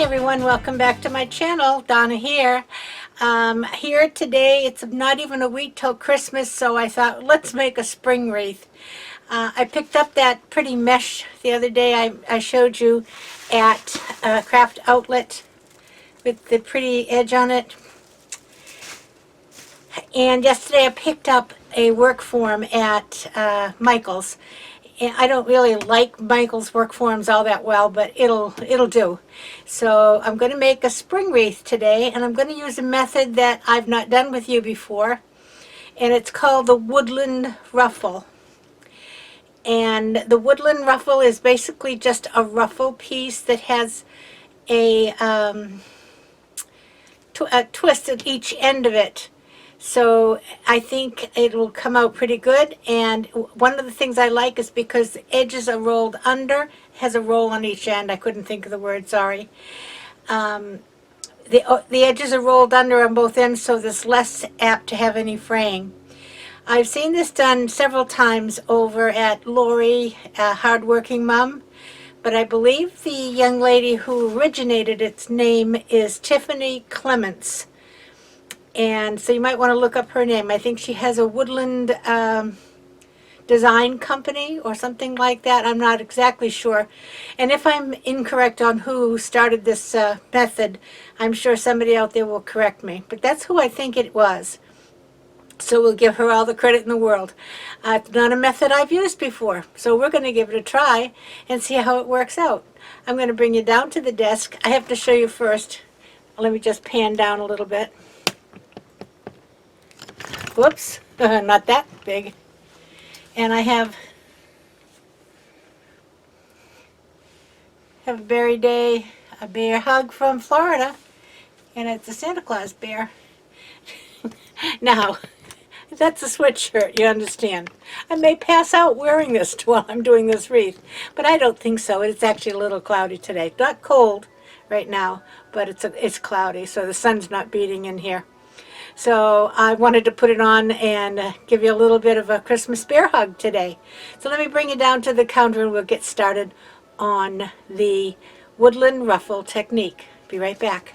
everyone, welcome back to my channel. Donna here. Here today, it's not even a week till Christmas, so I thought let's make a spring wreath. I picked up that pretty mesh the other day I showed you at Craft Outlet with the pretty edge on it. And yesterday I picked up a work form at Michael's. And I don't really like Michael's work forms all that well, but it'll do. So I'm going to make a spring wreath today, and I'm going to use a method that I've not done with you before, and it's called the Woodland Ruffle. And the Woodland Ruffle is basically just a ruffle piece that has a twist at each end of it. So I think it will come out pretty good, and one of the things I like is because the edges are rolled under, has a roll on each end. I couldn't think of the word, sorry. The edges are rolled under on both ends, so there's less apt to have any fraying. I've seen this done several times over at Lori, Hardworking Mom, but I believe the young lady who originated its name is Tiffany Clements. And so you might want to look up her name. I think she has a Woodland design company or something like that. I'm not exactly sure. And if I'm incorrect on who started this method, I'm sure somebody out there will correct me. But that's who I think it was. So we'll give her all the credit in the world. It's not a method I've used before. So we're going to give it a try and see how it works out. I'm going to bring you down to the desk. I have to show you first. Let me just pan down a little bit. Whoops, not that big. And I have a berry day, a bear hug from Florida, and it's a Santa Claus bear. Now, that's a sweatshirt, you understand. I may pass out wearing this while I'm doing this wreath, but I don't think so. It's actually a little cloudy today. Not cold right now, but it's cloudy, so the sun's not beating in here. So I wanted to put it on and give you a little bit of a Christmas bear hug today. So let me bring you down to the counter and we'll get started on the Woodland Ruffle technique. Be right back.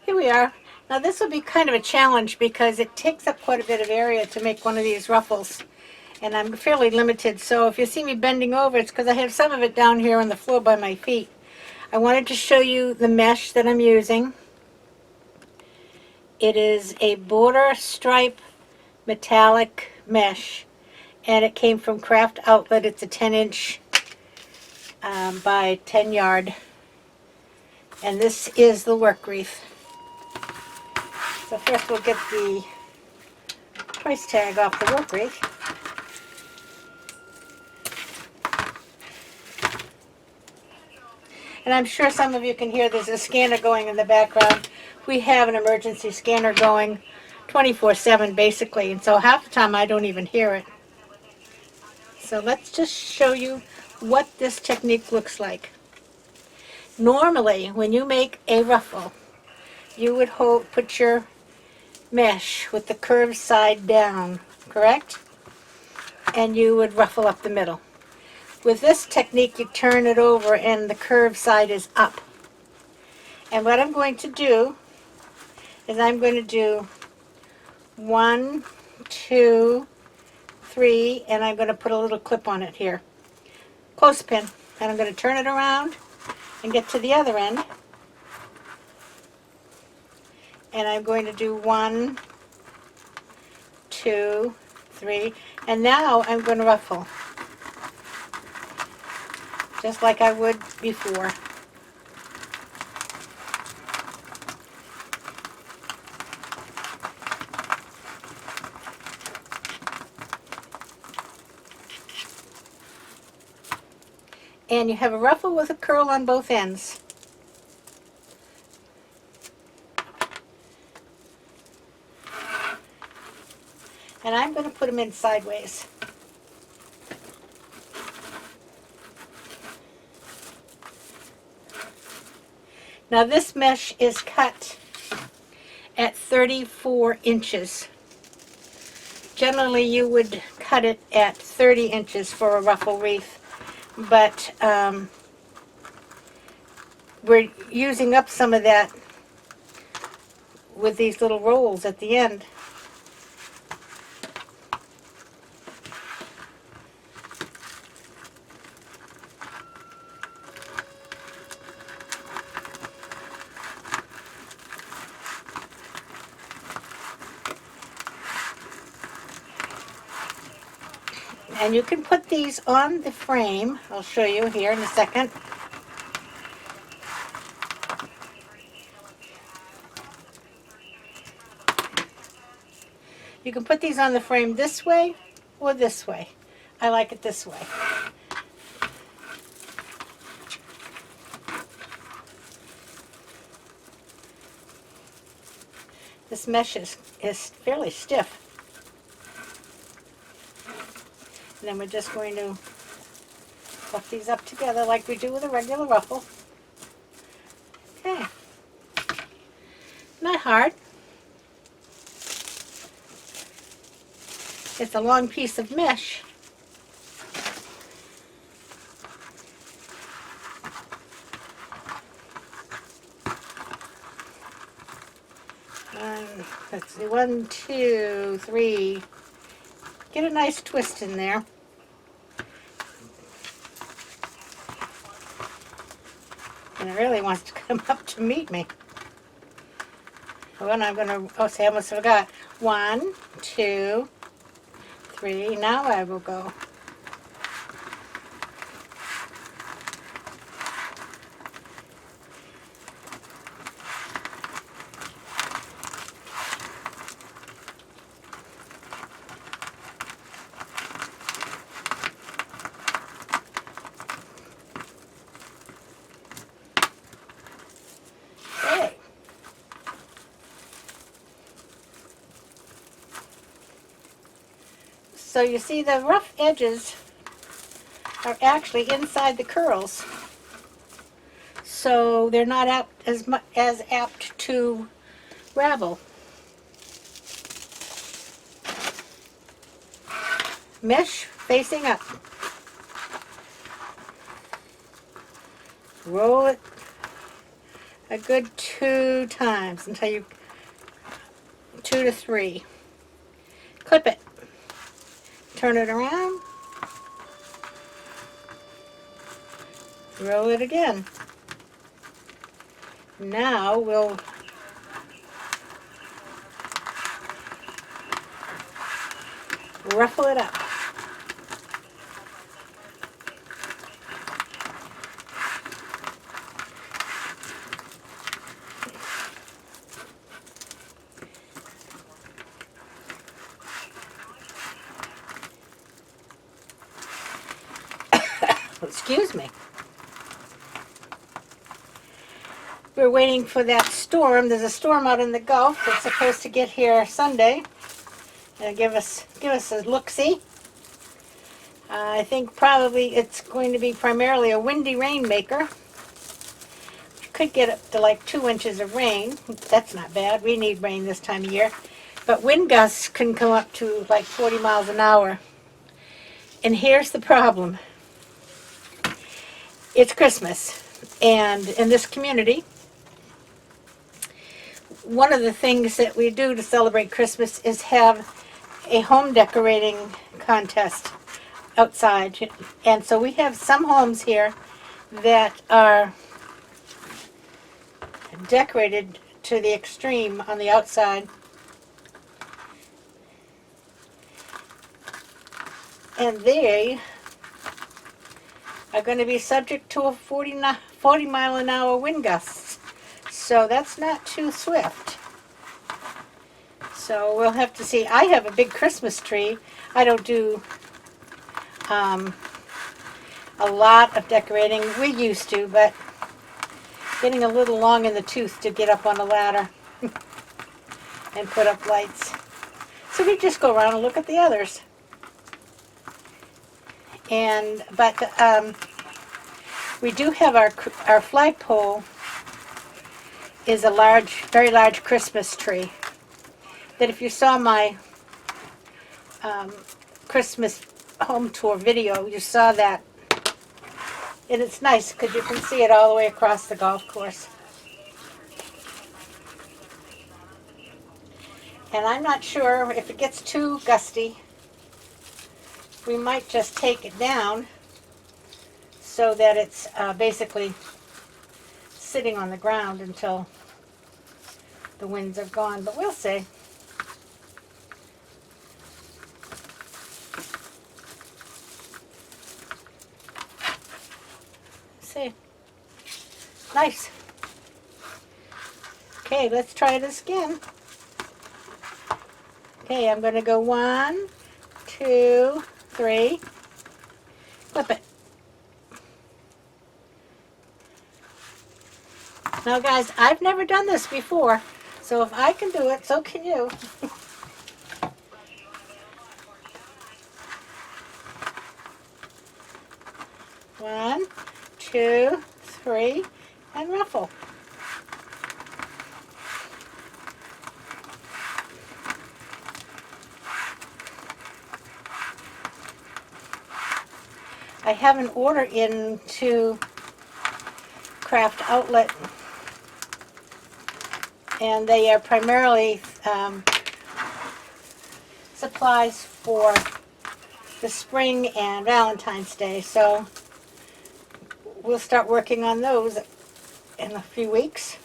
Here we are. Now this will be kind of a challenge because it takes up quite a bit of area to make one of these ruffles. And I'm fairly limited, so if you see me bending over, it's because I have some of it down here on the floor by my feet. I wanted to show you the mesh that I'm using. It is a border stripe metallic mesh, and it came from Craft Outlet. It's a 10-inch by 10 yard, and this is the work wreath. So first we'll get the price tag off the work wreath. And I'm sure some of you can hear there's a scanner going in the background. We have an emergency scanner going 24/7 basically, and so half the time I don't even hear it. So let's just show you what this technique looks like. Normally, when you make a ruffle, you would put your mesh with the curved side down, correct? And you would ruffle up the middle. With this technique, you turn it over and the curved side is up. And what I'm going to do is I'm going to do 1, 2, 3, and I'm going to put a little clip on it here. Clothespin. And I'm going to turn it around and get to the other end. And I'm going to do 1, 2, 3, and now I'm going to ruffle. Just like I would before. And you have a ruffle with a curl on both ends. And I'm going to put them in sideways. Now this mesh is cut at 34 inches. Generally you would cut it at 30 inches for a ruffle wreath, but we're using up some of that with these little rolls at the end. And you can put these on the frame. I'll show you here in a second. You can put these on the frame this way or this way. I like it this way. This mesh is fairly stiff. And then we're just going to put these up together like we do with a regular ruffle. Okay. Not hard. It's a long piece of mesh. Let's see, 1, 2, 3. Get a nice twist in there. And it really wants to come up to meet me. Well, I'm going to, oh, see, I almost forgot. 1, 2, 3. Now I will go. So you see the rough edges are actually inside the curls. So they're not as apt to ravel. Mesh facing up. Roll it a good 2 times until you, 2 to 3. Clip it. Turn it around. Roll it again. Now we'll ruffle it up. Excuse me. We're waiting for that storm. There's a storm out in the Gulf that's supposed to get here Sunday and give us a look-see. I think probably it's going to be primarily a windy rainmaker. Could get up to like 2 inches of rain. That's not bad. We need rain this time of year. But wind gusts can come up to like 40 miles an hour. And here's the problem. It's Christmas, and in this community, one of the things that we do to celebrate Christmas is have a home decorating contest outside. And so we have some homes here that are decorated to the extreme on the outside. And they are going to be subject to a 40 mile an hour wind gusts. So that's not too swift. So we'll have to see. I have a big Christmas tree. I don't do a lot of decorating. We used to, but getting a little long in the tooth to get up on a ladder and put up lights. So we just go around and look at the others. But we do have our flagpole is a very large Christmas tree. That if you saw my Christmas home tour video, you saw that And it's nice because you can see it all the way across the golf course. And I'm not sure if it gets too gusty, we might just take it down so that it's basically sitting on the ground until the winds are gone, but we'll see. See. Nice. Okay, let's try this again. Okay, I'm going to go 1, 2, 3. Flip it. Now guys, I've never done this before, so if I can do it, so can you. One, 2, 3, and ruffle. I have an order in to Craft Outlet, and they are primarily supplies for the spring and Valentine's Day, so we'll start working on those in a few weeks.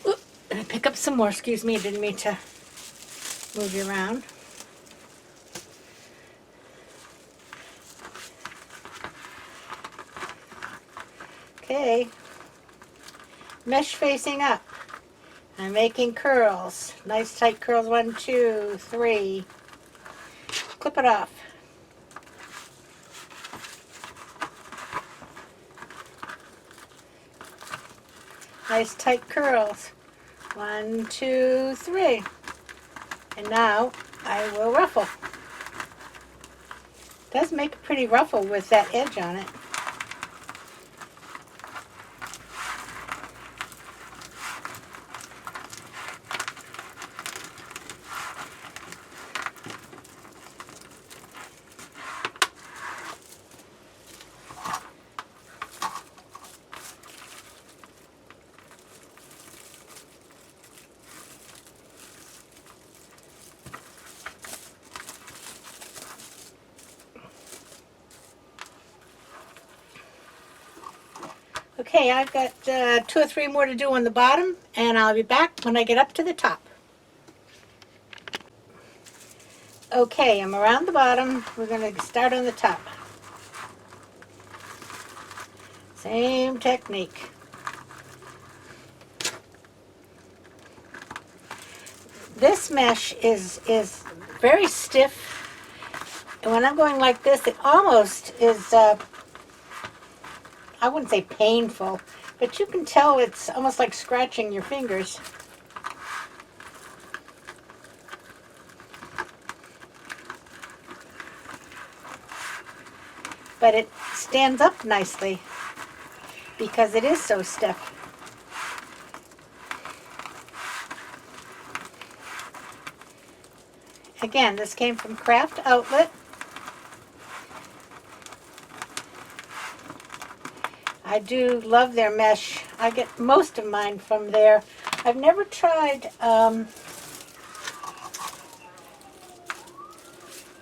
Oop, let me pick up some more. Excuse me, I didn't mean to move you around. Okay, mesh facing up. I'm making curls. Nice tight curls. 1, 2, 3. Clip it off. Nice tight curls. 1, 2, 3. And now I will ruffle. It does make a pretty ruffle with that edge on it. Okay, I've got 2 or 3 more to do on the bottom, and I'll be back when I get up to the top. Okay, I'm around the bottom. We're going to start on the top. Same technique. This mesh is very stiff, and when I'm going like this, it almost is, I wouldn't say painful, but you can tell it's almost like scratching your fingers. But it stands up nicely because it is so stiff. Again, this came from Craft Outlet. I do love their mesh. I get most of mine from there. I've never tried,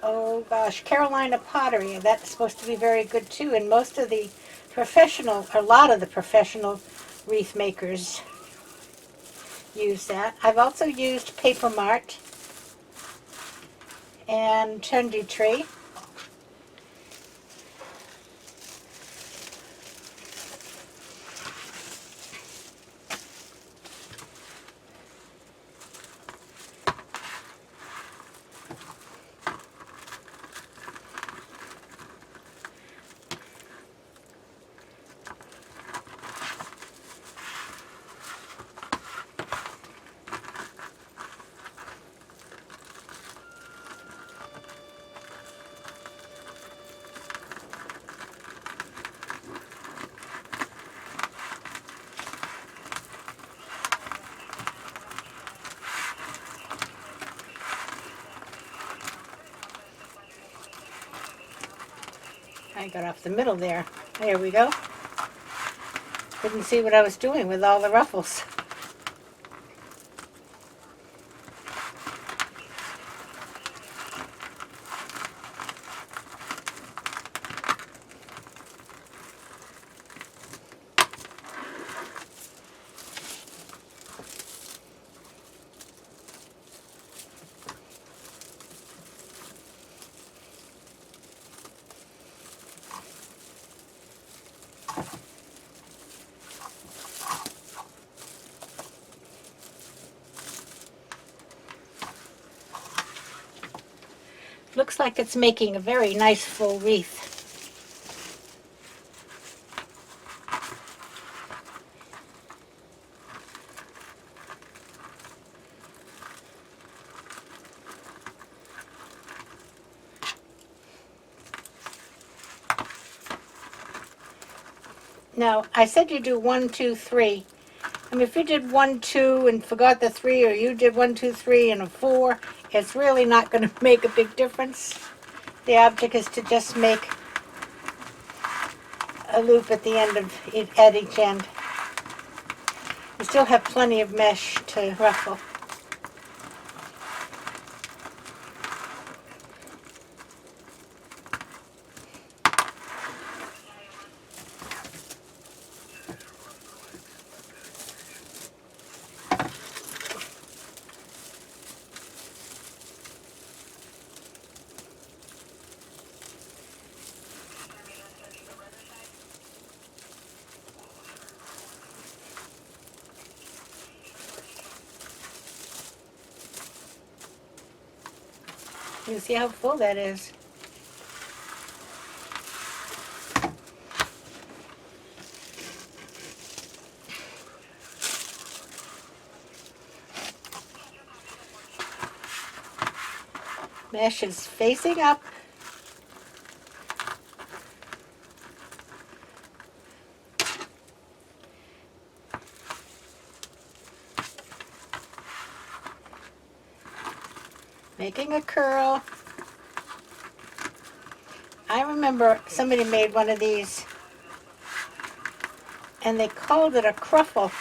oh gosh, Carolina pottery. That's supposed to be very good too. And most of the professional, a lot of the professional wreath makers use that. I've also used Paper Mart and Trendy Tree. got off the middle there. There we go. Couldn't see what I was doing with all the ruffles. Looks like it's making a very nice full wreath. Now, I said you do 1, 2, 3. I mean, if you did 1, 2 and forgot the 3, or you did 1, 2, 3 and a 4, it's really not going to make a big difference. The object is to just make a loop at the end of it, at each end. You still have plenty of mesh to ruffle. You see how full that is. Mesh is facing up. Making a curl. I remember somebody made one of these and they called it a cruffle.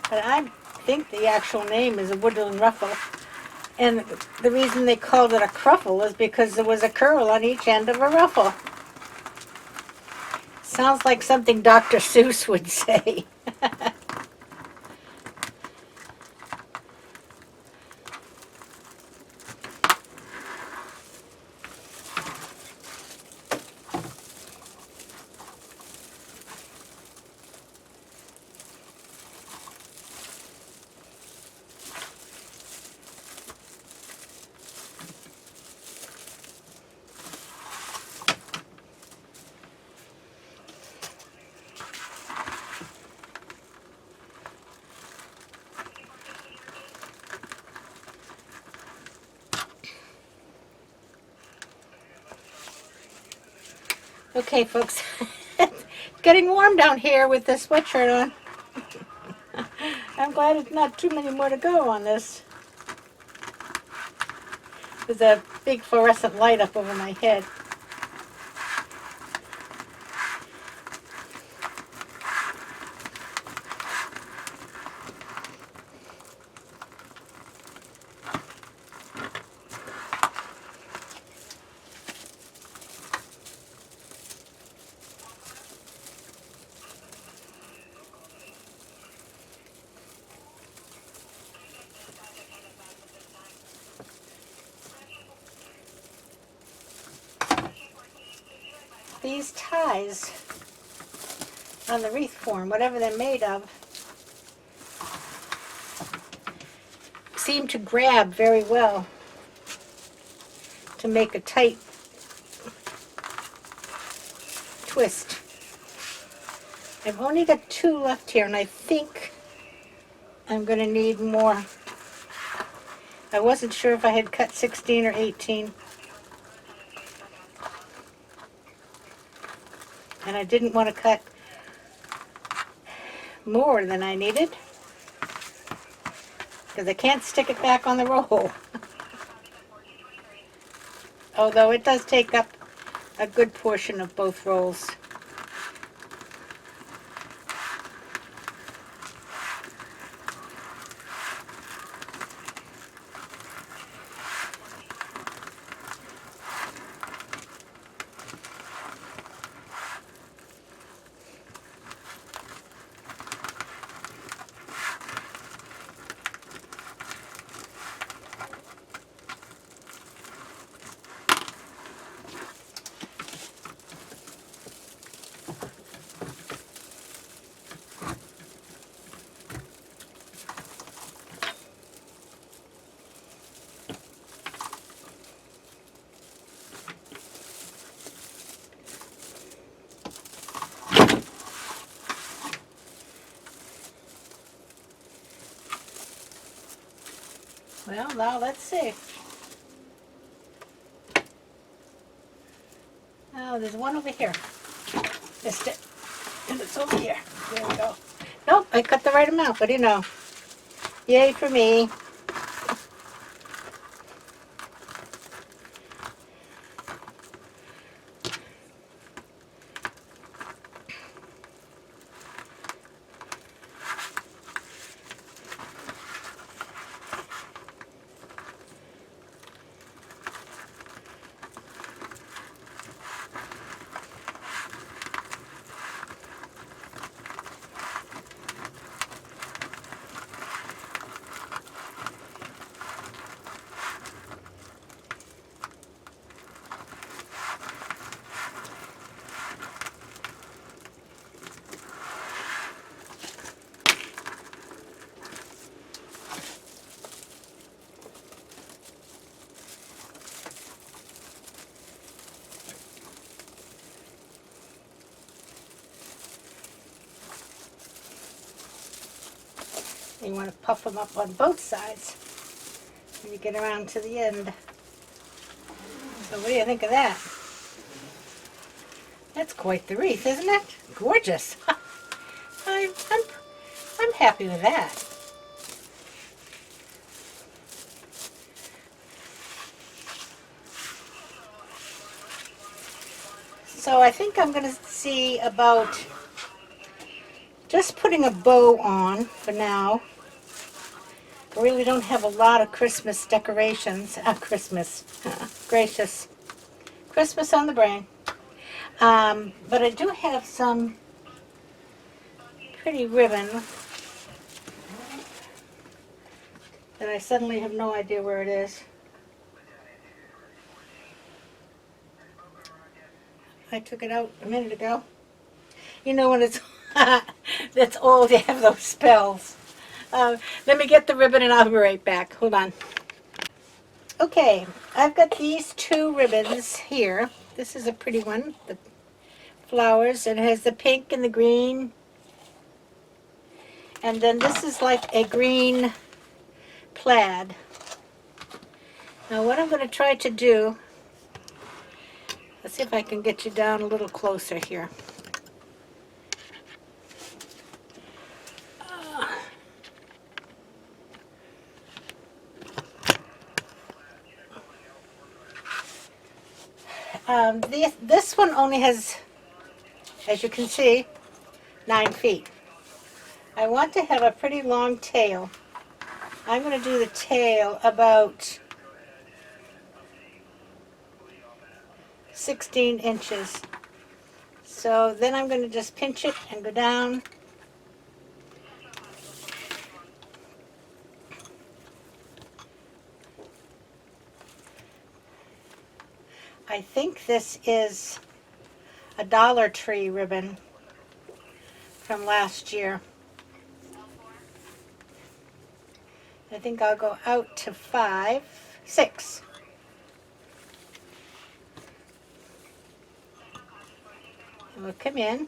But I think the actual name is a Woodland Ruffle. And the reason they called it a cruffle is because there was a curl on each end of a ruffle. Sounds like something Dr. Seuss would say. Okay, folks, it's getting warm down here with this sweatshirt on. I'm glad it's not too many more to go on this. There's a big fluorescent light up over my head. These ties on the wreath form, whatever they're made of, seem to grab very well to make a tight twist. I've only got 2 left here, and I think I'm going to need more. I wasn't sure if I had cut 16 or 18. And I didn't want to cut more than I needed because I can't stick it back on the roll. Although it does take up a good portion of both rolls. Well, now let's see. Oh, there's one over here. Missed it. And it's over here. There we go. Nope, I cut the right amount, but you know. Yay for me. You want to puff them up on both sides when you get around to the end. So what do you think of that? That's quite the wreath, isn't it? Gorgeous. I'm happy with that. So I think I'm going to see about just putting a bow on for now. I really don't have a lot of Christmas decorations. Christmas. Gracious. Christmas on the brain. But I do have some pretty ribbon that I suddenly have no idea where it is. I took it out a minute ago. You know when it's that's old to have those spells. Let me get the ribbon and I'll be right back. Hold on. Okay, I've got these two ribbons here. This is a pretty one, the flowers. It has the pink and the green. And then this is like a green plaid. Now what I'm going to try to do, let's see if I can get you down a little closer here. This one only has, as you can see, 9 feet. I want to have a pretty long tail. I'm going to do the tail about 16 inches. So then I'm going to just pinch it and go down. I think this is a Dollar Tree ribbon from last year. I think I'll go out to 5, 6. And we'll come in.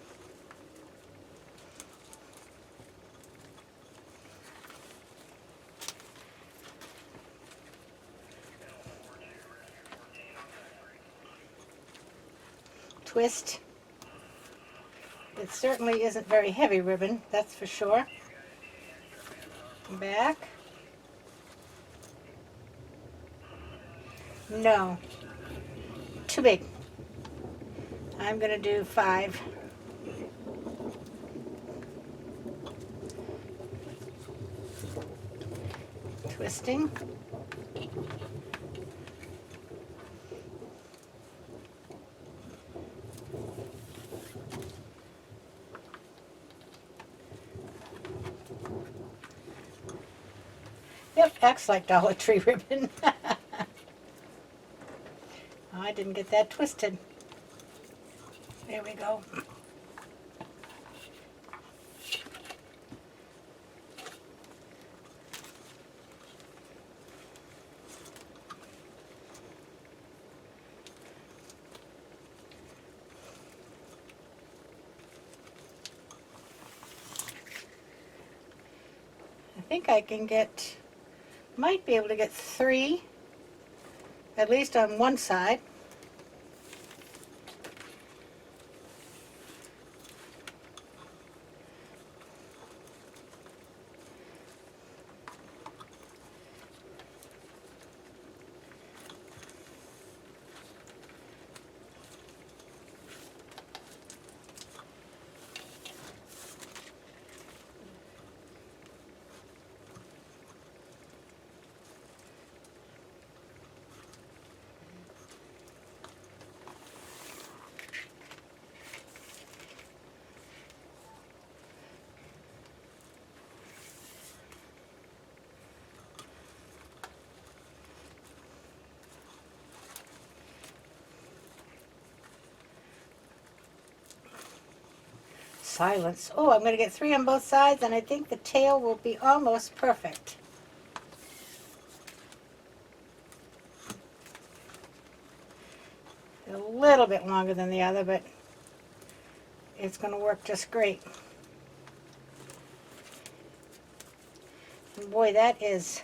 Twist. It certainly isn't very heavy ribbon, that's for sure. Back. No. Too big. I'm going to do 5. Twisting. Yep, acts like Dollar Tree ribbon. Oh, I didn't get that twisted. There we go. I think I can get, might be able to get 3, at least on one side. Silence. Oh, I'm going to get 3 on both sides, and I think the tail will be almost perfect. A little bit longer than the other, but it's going to work just great. And boy, that is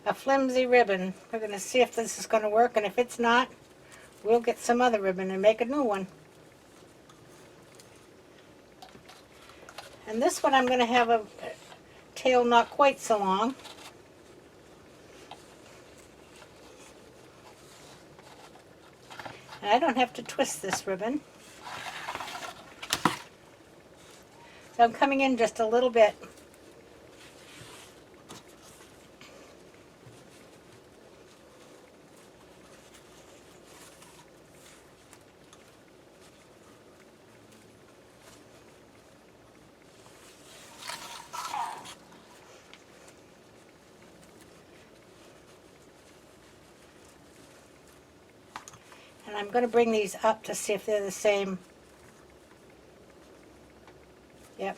a flimsy ribbon. We're going to see if this is going to work, and if it's not, we'll get some other ribbon and make a new one. And this one I'm going to have a tail not quite so long. And I don't have to twist this ribbon. So I'm coming in just a little bit. And I'm going to bring these up to see if they're the same. Yep.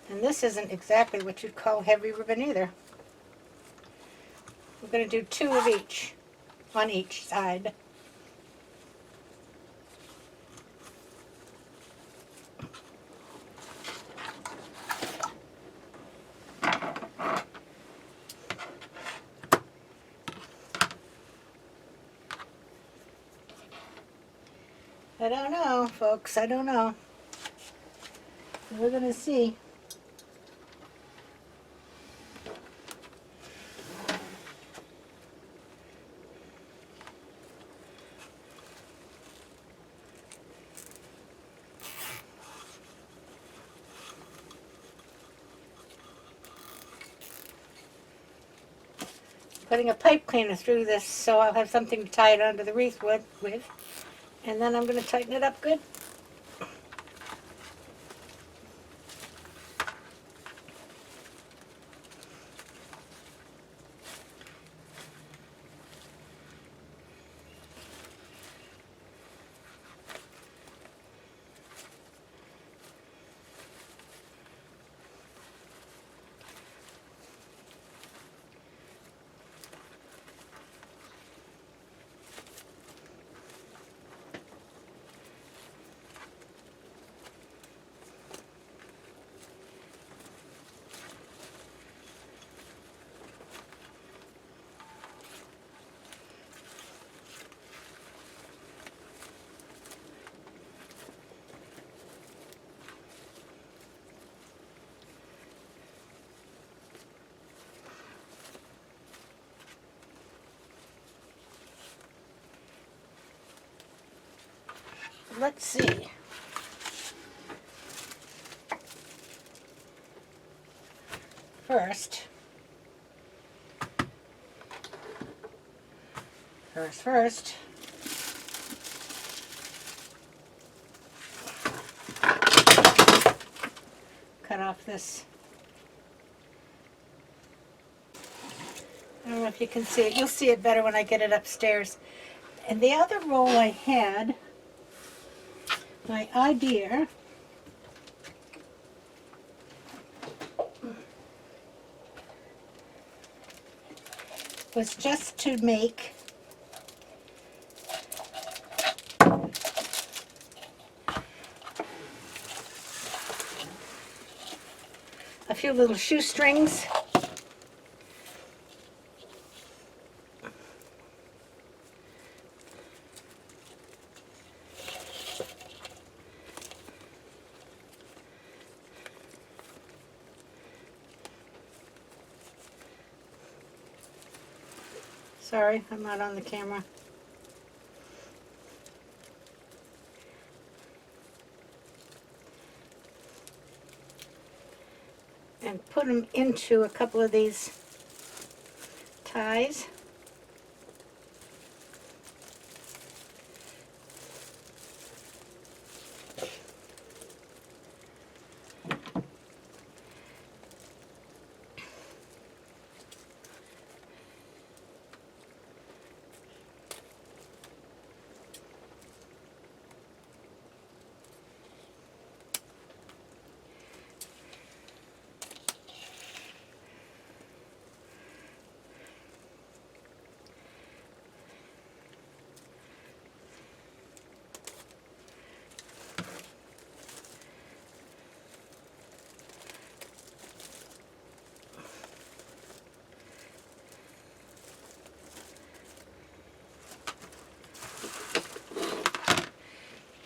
And this isn't exactly what you'd call heavy ribbon either. We're going to do 2 of each on each side. I don't know, folks. I don't know. We're going to see. Putting a pipe cleaner through this so I'll have something to tie it onto the wreath with. And then I'm going to tighten it up good. let's see. First, cut off this. I don't know if you can see it. You'll see it better when I get it upstairs. And the other roll I had, my idea was just to make a few little shoestrings. Sorry, I'm not on the camera. And put them into a couple of these ties.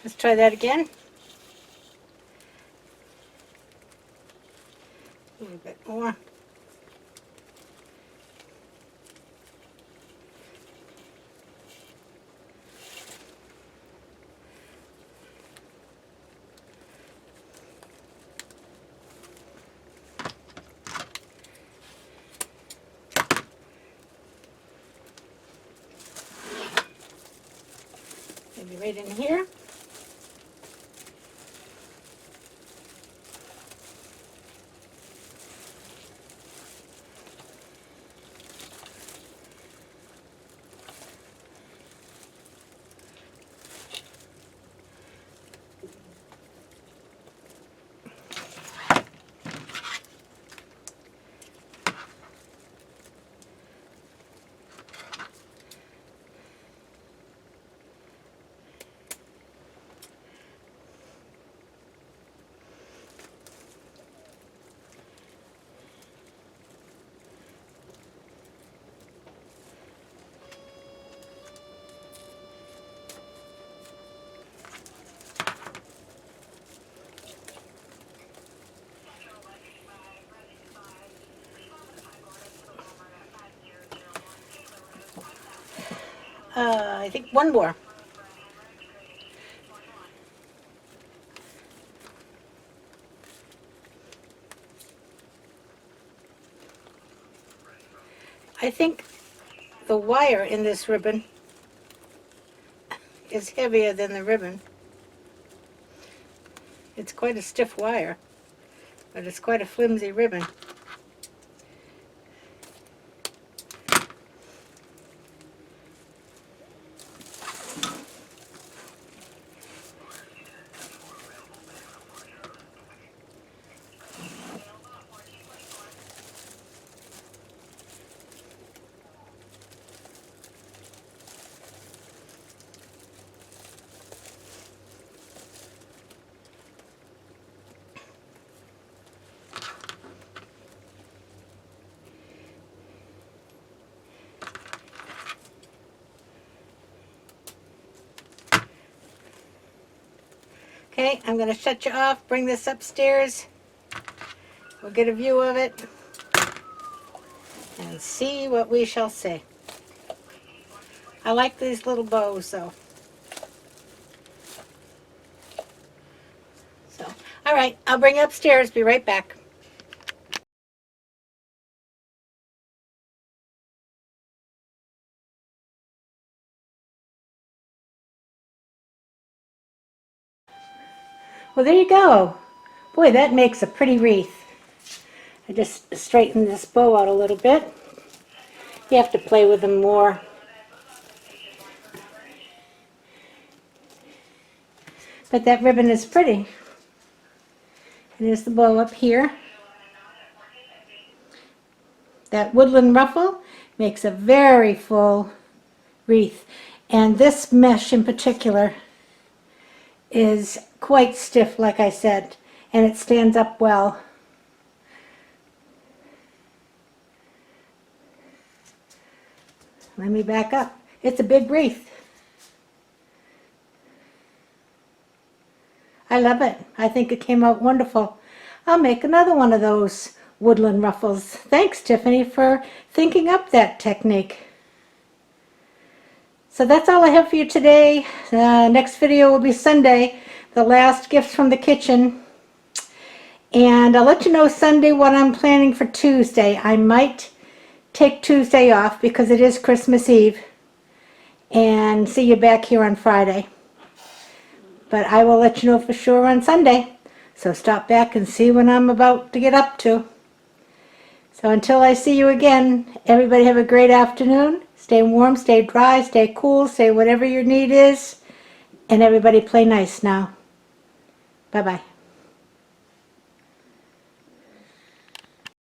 Let's try that again. A little bit more. Maybe right in here. I think one more. I think the wire in this ribbon is heavier than the ribbon. It's quite a stiff wire, but it's quite a flimsy ribbon. Okay, I'm going to shut you off, bring this upstairs. We'll get a view of it and see what we shall see. I like these little bows though. All right, I'll bring you upstairs. Be right back. Well, there you go. Boy, that makes a pretty wreath. I just straightened this bow out a little bit. You have to play with them more. But that ribbon is pretty. And there's the bow up here. That Woodland Ruffle makes a very full wreath. And this mesh in particular is quite stiff, like I said, and it stands up well. Let me back up. It's a big wreath. I love it. I think it came out wonderful. I'll make another one of those woodland ruffles. Thanks, Tiffany, for thinking up that technique. So that's all I have for you today. Next video will be Sunday, the last gifts from the kitchen. And I'll let you know Sunday what I'm planning for Tuesday. I might take Tuesday off because it is Christmas Eve, and see you back here on Friday. But I will let you know for sure on Sunday. So stop back and see what I'm about to get up to. So until I see you again, everybody have a great afternoon. Stay warm, stay dry, stay cool, stay whatever your need is. And everybody play nice now. Bye-bye.